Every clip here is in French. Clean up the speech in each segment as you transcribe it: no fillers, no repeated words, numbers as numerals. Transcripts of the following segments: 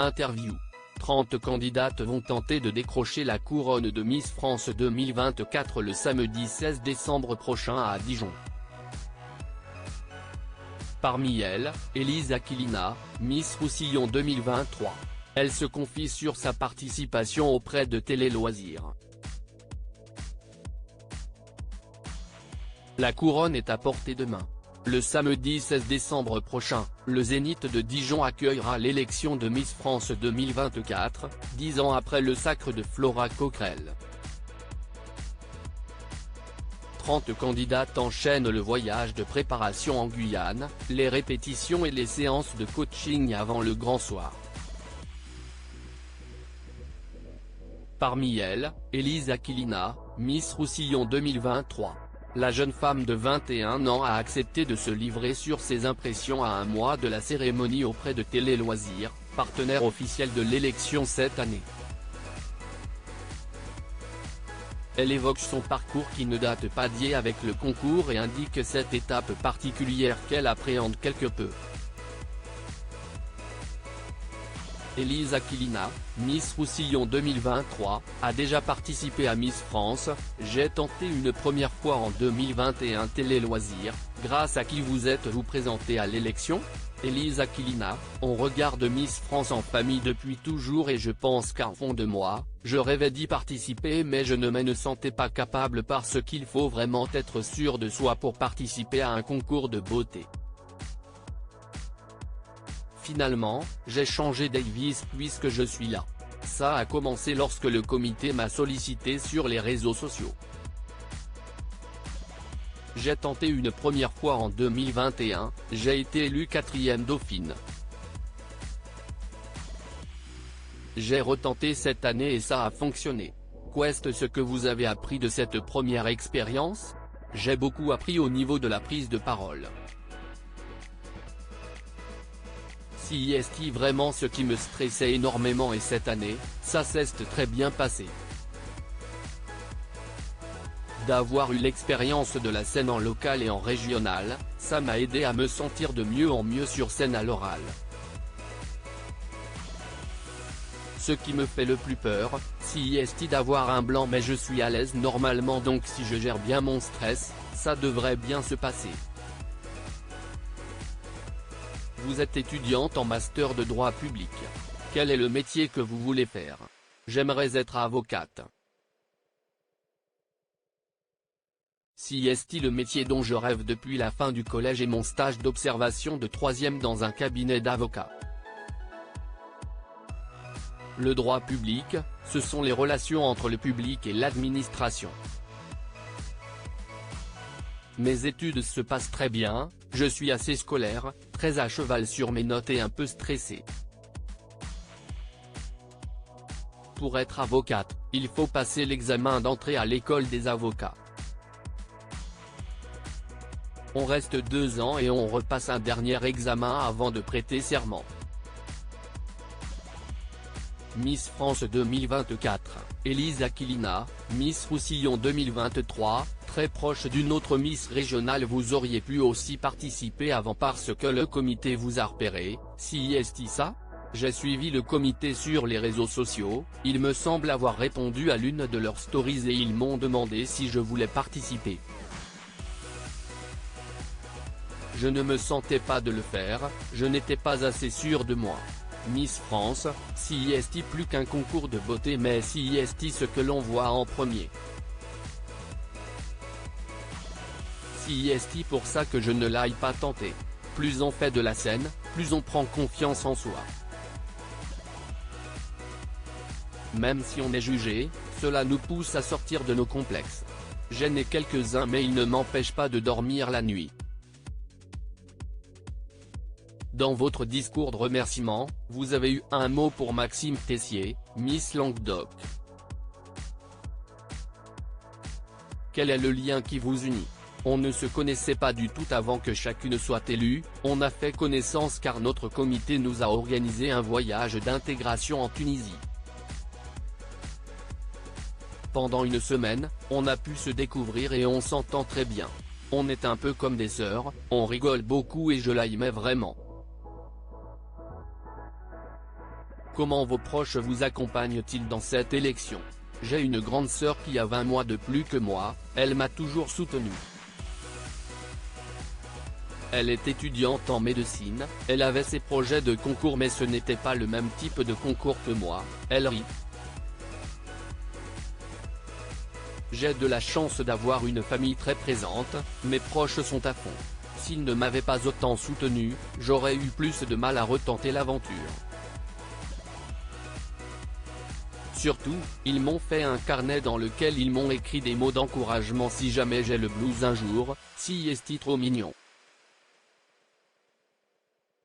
Interview. 30 candidates vont tenter de décrocher la couronne de Miss France 2024 le samedi 16 décembre prochain à Dijon. Parmi elles, Élise Aquilina, Miss Roussillon 2023. Elle se confie sur sa participation auprès de Télé Loisirs. La couronne est à portée de main. Le samedi 16 décembre prochain, le Zénith de Dijon accueillera l'élection de Miss France 2024, 10 ans après le sacre de Flora Coquerel. 30 candidates enchaînent le voyage de préparation en Guyane, les répétitions et les séances de coaching avant le grand soir. Parmi elles, Élise Aquilina, Miss Roussillon 2023. La jeune femme de 21 ans a accepté de se livrer sur ses impressions à un mois de la cérémonie auprès de Télé Loisirs, partenaire officiel de l'élection cette année. Elle évoque son parcours qui ne date pas d'hier avec le concours et indique cette étape particulière qu'elle appréhende quelque peu. Élise Aquilina, Miss Roussillon 2023, a déjà participé à Miss France. J'ai tenté une première fois en 2021 Télé Loisirs, grâce à qui vous êtes-vous présenté à l'élection ? Élise Aquilina, on regarde Miss France en famille depuis toujours et je pense qu'au fond de moi, je rêvais d'y participer mais je ne me sentais pas capable parce qu'il faut vraiment être sûr de soi pour participer à un concours de beauté. Finalement, j'ai changé d'avis puisque je suis là. Ça a commencé lorsque le comité m'a sollicité sur les réseaux sociaux. J'ai tenté une première fois en 2021, j'ai été élue 4e dauphine. J'ai retenté cette année et ça a fonctionné. Qu'est-ce ce que vous avez appris de cette première expérience ? J'ai beaucoup appris au niveau de la prise de parole. Si est vraiment ce qui me stressait énormément et cette année, ça s'est très bien passé. D'avoir eu l'expérience de la scène en local et en régional, ça m'a aidé à me sentir de mieux en mieux sur scène à l'oral. Ce qui me fait le plus peur, si est d'avoir un blanc mais je suis à l'aise normalement donc si je gère bien mon stress, ça devrait bien se passer. Vous êtes étudiante en master de droit public. Quel est le métier que vous voulez faire ? J'aimerais être avocate. Si est le métier dont je rêve depuis la fin du collège et mon stage d'observation de 3e dans un cabinet d'avocat. Le droit public, ce sont les relations entre le public et l'administration. Mes études se passent très bien, je suis assez scolaire, très à cheval sur mes notes et un peu stressé. Pour être avocate, il faut passer l'examen d'entrée à l'école des avocats. On reste 2 ans et on repasse un dernier examen avant de prêter serment. Miss France 2024, Élise Aquilina, Miss Roussillon 2023, très proche d'une autre Miss régionale. Vous auriez pu aussi participer avant parce que le comité vous a repéré, si est ça ? J'ai suivi le comité sur les réseaux sociaux, il me semble avoir répondu à l'une de leurs stories et ils m'ont demandé si je voulais participer. Je ne me sentais pas de le faire, je n'étais pas assez sûr de moi. Miss France, si est plus qu'un concours de beauté mais si est ce que l'on voit en premier. Si est pour ça que je ne l'aille pas tenter. Plus on fait de la scène, plus on prend confiance en soi. Même si on est jugé, cela nous pousse à sortir de nos complexes. J'en ai quelques-uns mais ils ne m'empêchent pas de dormir la nuit. Dans votre discours de remerciement, vous avez eu un mot pour Maxime Tessier, Miss Languedoc. Quel est le lien qui vous unit ? On ne se connaissait pas du tout avant que chacune soit élue, on a fait connaissance car notre comité nous a organisé un voyage d'intégration en Tunisie. Pendant une semaine, on a pu se découvrir et on s'entend très bien. On est un peu comme des sœurs, on rigole beaucoup et je l'aimais vraiment. Comment vos proches vous accompagnent-ils dans cette élection? J'ai une grande sœur qui a 20 mois de plus que moi, elle m'a toujours soutenu. Elle est étudiante en médecine, elle avait ses projets de concours mais ce n'était pas le même type de concours que moi, elle rit. J'ai de la chance d'avoir une famille très présente, mes proches sont à fond. S'ils ne m'avaient pas autant soutenu, j'aurais eu plus de mal à retenter l'aventure. Surtout, ils m'ont fait un carnet dans lequel ils m'ont écrit des mots d'encouragement si jamais j'ai le blues un jour, si est trop mignon.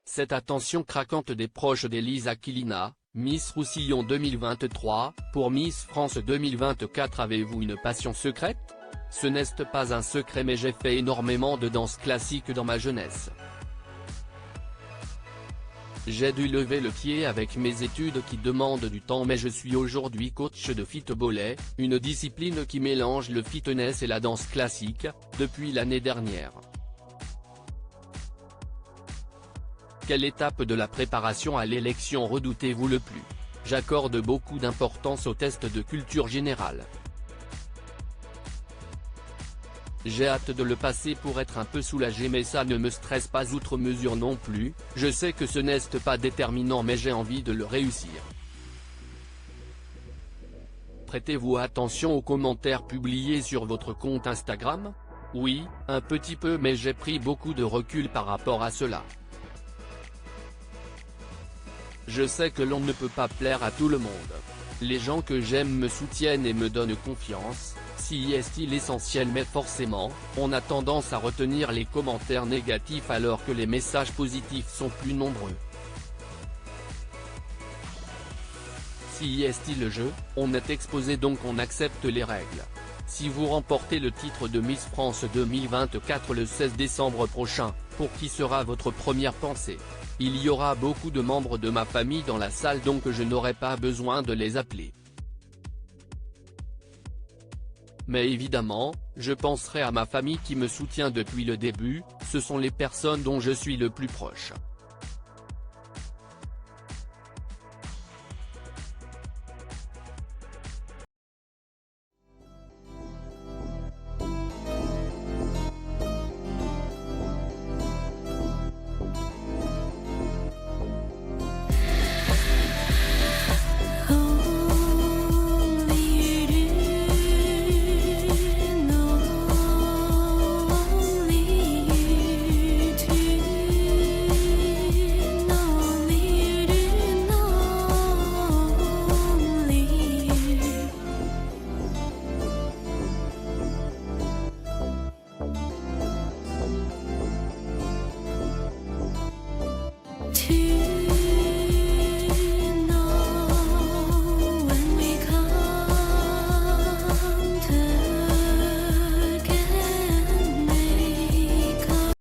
Cette attention craquante des proches d'Elise Aquilina, Miss Roussillon 2023, pour Miss France 2024. Avez-vous une passion secrète? Ce n'est pas un secret mais j'ai fait énormément de danse classique dans ma jeunesse. J'ai dû lever le pied avec mes études qui demandent du temps mais je suis aujourd'hui coach de fit-ballet, une discipline qui mélange le fitness et la danse classique, depuis l'année dernière. Quelle étape de la préparation à l'élection redoutez-vous le plus? J'accorde beaucoup d'importance aux tests de culture générale. J'ai hâte de le passer pour être un peu soulagé mais ça ne me stresse pas outre mesure non plus, je sais que ce n'est pas déterminant mais j'ai envie de le réussir. Prêtez-vous attention aux commentaires publiés sur votre compte Instagram? Oui, un petit peu mais j'ai pris beaucoup de recul par rapport à cela. Je sais que l'on ne peut pas plaire à tout le monde. Les gens que j'aime me soutiennent et me donnent confiance, si est l'essentiel mais forcément, on a tendance à retenir les commentaires négatifs alors que les messages positifs sont plus nombreux. Si est le jeu, on est exposé donc on accepte les règles. Si vous remportez le titre de Miss France 2024 le 16 décembre prochain, pour qui sera votre première pensée? Il y aura beaucoup de membres de ma famille dans la salle donc je n'aurai pas besoin de les appeler. Mais évidemment, je penserai à ma famille qui me soutient depuis le début, ce sont les personnes dont je suis le plus proche.